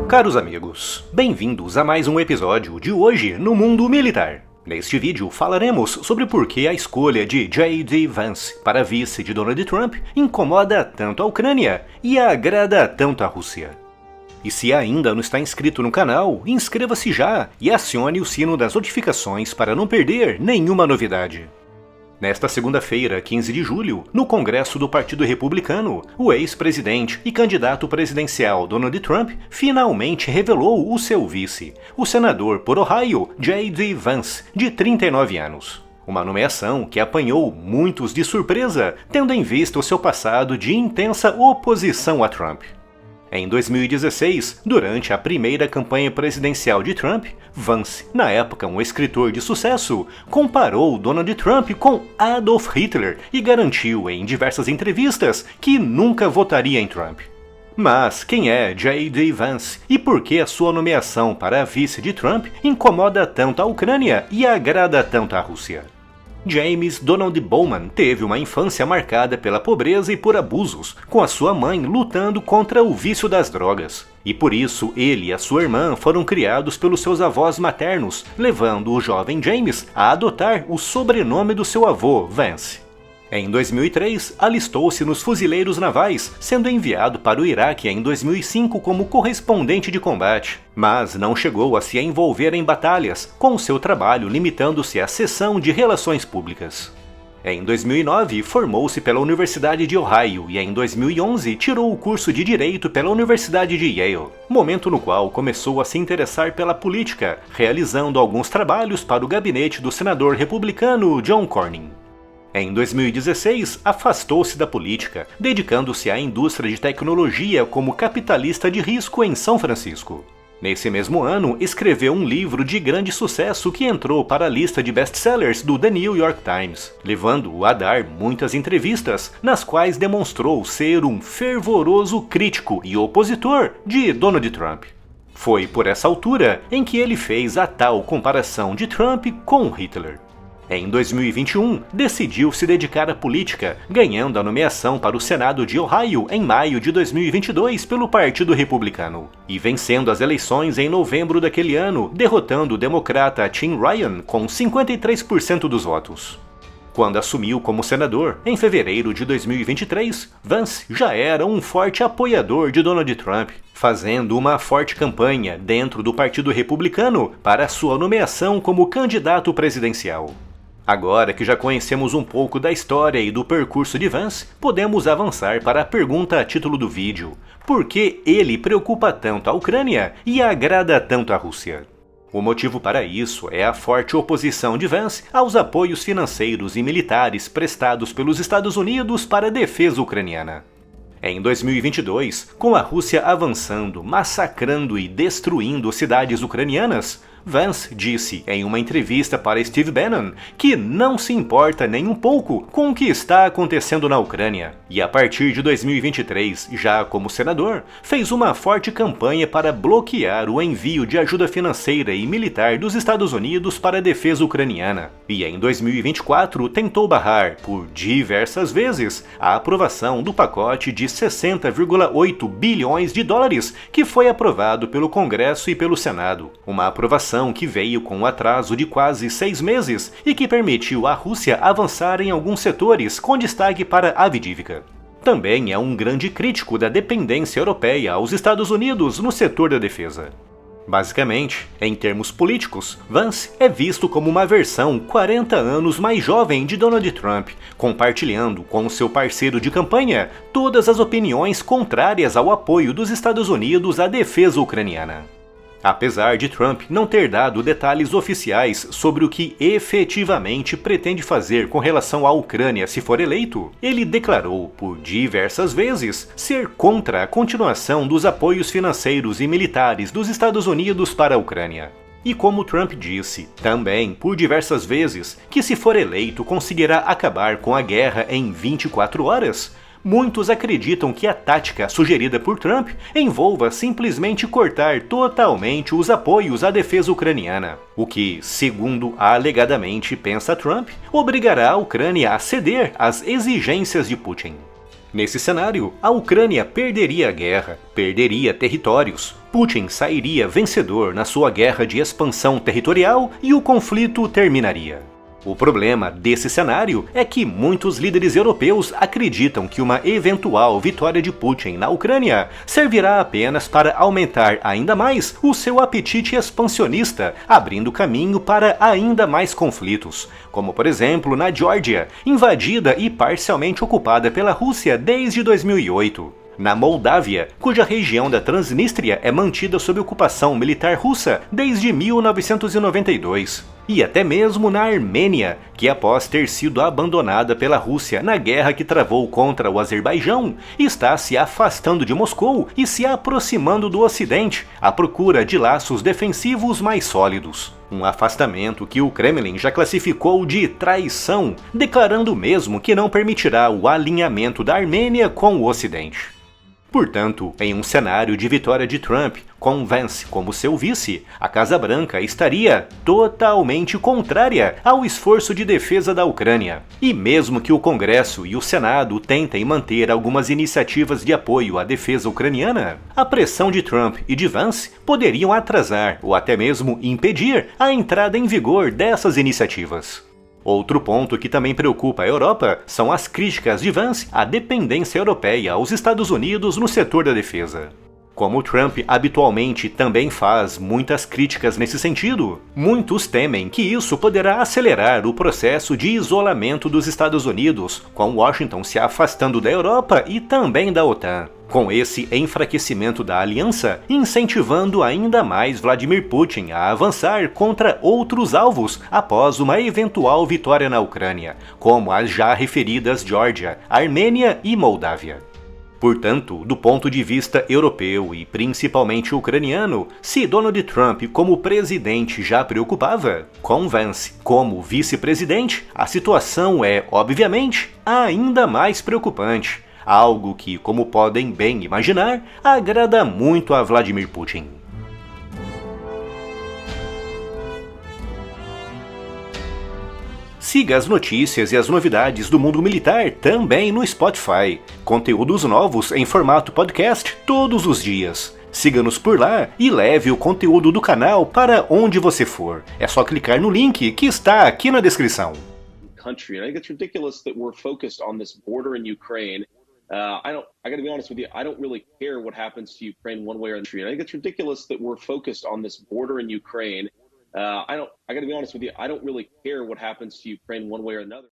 Caros amigos, bem-vindos a mais um episódio de Hoje no Mundo Militar. Neste vídeo falaremos sobre por que a escolha de J.D. Vance para vice de Donald Trump incomoda tanto a Ucrânia e agrada tanto a Rússia. E se ainda não está inscrito no canal, inscreva-se já e acione o sino das notificações para não perder nenhuma novidade. Nesta segunda-feira, 15 de julho, no Congresso do Partido Republicano, o ex-presidente e candidato presidencial Donald Trump finalmente revelou o seu vice, o senador por Ohio, J.D. Vance, de 39 anos. Uma nomeação que apanhou muitos de surpresa, tendo em vista o seu passado de intensa oposição a Trump. Em 2016, durante a primeira campanha presidencial de Trump, Vance, na época um escritor de sucesso, comparou Donald Trump com Adolf Hitler e garantiu em diversas entrevistas que nunca votaria em Trump. Mas quem é J.D. Vance e por que a sua nomeação para a vice de Trump incomoda tanto a Ucrânia e agrada tanto a Rússia? James Donald Bowman teve uma infância marcada pela pobreza e por abusos, com a sua mãe lutando contra o vício das drogas. E por isso ele e a sua irmã foram criados pelos seus avós maternos, levando o jovem James a adotar o sobrenome do seu avô, Vance. Em 2003, alistou-se nos Fuzileiros Navais, sendo enviado para o Iraque em 2005 como correspondente de combate, mas não chegou a se envolver em batalhas, com seu trabalho limitando-se à seção de relações públicas. Em 2009, formou-se pela Universidade de Ohio e em 2011 tirou o curso de Direito pela Universidade de Yale, momento no qual começou a se interessar pela política, realizando alguns trabalhos para o gabinete do senador republicano John Cornyn. Em 2016, afastou-se da política, dedicando-se à indústria de tecnologia como capitalista de risco em São Francisco. Nesse mesmo ano, escreveu um livro de grande sucesso que entrou para a lista de best-sellers do The New York Times, levando-o a dar muitas entrevistas, nas quais demonstrou ser um fervoroso crítico e opositor de Donald Trump. Foi por essa altura em que ele fez a tal comparação de Trump com Hitler. Em 2021, decidiu se dedicar à política, ganhando a nomeação para o Senado de Ohio em maio de 2022 pelo Partido Republicano, e vencendo as eleições em novembro daquele ano, derrotando o democrata Tim Ryan com 53% dos votos. Quando assumiu como senador, em fevereiro de 2023, Vance já era um forte apoiador de Donald Trump, fazendo uma forte campanha dentro do Partido Republicano para sua nomeação como candidato presidencial. Agora que já conhecemos um pouco da história e do percurso de Vance, podemos avançar para a pergunta a título do vídeo: por que ele preocupa tanto a Ucrânia e agrada tanto a Rússia? O motivo para isso é a forte oposição de Vance aos apoios financeiros e militares prestados pelos Estados Unidos para a defesa ucraniana. Em 2022, com a Rússia avançando, massacrando e destruindo cidades ucranianas, Vance disse em uma entrevista para Steve Bannon que não se importa nem um pouco com o que está acontecendo na Ucrânia, e a partir de 2023, já como senador, fez uma forte campanha para bloquear o envio de ajuda financeira e militar dos Estados Unidos para a defesa ucraniana, e em 2024 tentou barrar, por diversas vezes, a aprovação do pacote de 60,8 bilhões de dólares que foi aprovado pelo Congresso e pelo Senado, uma aprovação que veio com um atraso de quase 6 meses e que permitiu à Rússia avançar em alguns setores, com destaque para Avdiivka. Também é um grande crítico da dependência europeia aos Estados Unidos no setor da defesa. Basicamente, em termos políticos, Vance é visto como uma versão 40 anos mais jovem de Donald Trump, compartilhando com seu parceiro de campanha todas as opiniões contrárias ao apoio dos Estados Unidos à defesa ucraniana. Apesar de Trump não ter dado detalhes oficiais sobre o que efetivamente pretende fazer com relação à Ucrânia se for eleito, ele declarou por diversas vezes ser contra a continuação dos apoios financeiros e militares dos Estados Unidos para a Ucrânia. E como Trump disse, também por diversas vezes, que se for eleito conseguirá acabar com a guerra em 24 horas, muitos acreditam que a tática sugerida por Trump envolva simplesmente cortar totalmente os apoios à defesa ucraniana, o que, segundo alegadamente pensa Trump, obrigará a Ucrânia a ceder às exigências de Putin. Nesse cenário, a Ucrânia perderia a guerra, perderia territórios, Putin sairia vencedor na sua guerra de expansão territorial e o conflito terminaria. O problema desse cenário é que muitos líderes europeus acreditam que uma eventual vitória de Putin na Ucrânia servirá apenas para aumentar ainda mais o seu apetite expansionista, abrindo caminho para ainda mais conflitos, como por exemplo na Geórgia, invadida e parcialmente ocupada pela Rússia desde 2008. Na Moldávia, cuja região da Transnistria é mantida sob ocupação militar russa desde 1992. E até mesmo na Armênia, que após ter sido abandonada pela Rússia na guerra que travou contra o Azerbaijão, está se afastando de Moscou e se aproximando do Ocidente, à procura de laços defensivos mais sólidos. Um afastamento que o Kremlin já classificou de traição, declarando mesmo que não permitirá o alinhamento da Armênia com o Ocidente. Portanto, em um cenário de vitória de Trump, com Vance como seu vice, a Casa Branca estaria totalmente contrária ao esforço de defesa da Ucrânia. E mesmo que o Congresso e o Senado tentem manter algumas iniciativas de apoio à defesa ucraniana, a pressão de Trump e de Vance poderiam atrasar ou até mesmo impedir a entrada em vigor dessas iniciativas. Outro ponto que também preocupa a Europa são as críticas de Vance à dependência europeia aos Estados Unidos no setor da defesa. Como Trump habitualmente também faz muitas críticas nesse sentido, muitos temem que isso poderá acelerar o processo de isolamento dos Estados Unidos, com Washington se afastando da Europa e também da OTAN. Com esse enfraquecimento da aliança, incentivando ainda mais Vladimir Putin a avançar contra outros alvos após uma eventual vitória na Ucrânia, como as já referidas Geórgia, Armênia e Moldávia. Portanto, do ponto de vista europeu e principalmente ucraniano, se Donald Trump como presidente já preocupava, com Vance como vice-presidente, a situação é, obviamente, ainda mais preocupante. Algo que, como podem bem imaginar, agrada muito a Vladimir Putin. Siga as notícias e as novidades do mundo militar também no Spotify. Conteúdos novos em formato podcast todos os dias. Siga-nos por lá e leve o conteúdo do canal para onde você for. É só clicar no link que está aqui na descrição. Country, and I think it's ridiculous that we're focused on this border in Ukraine. I got to be honest with you, I don't really care what happens to Ukraine one way or another. And I think it's ridiculous that we're focused on this border in Ukraine. I got to be honest with you, I don't really care what happens to Ukraine one way or another.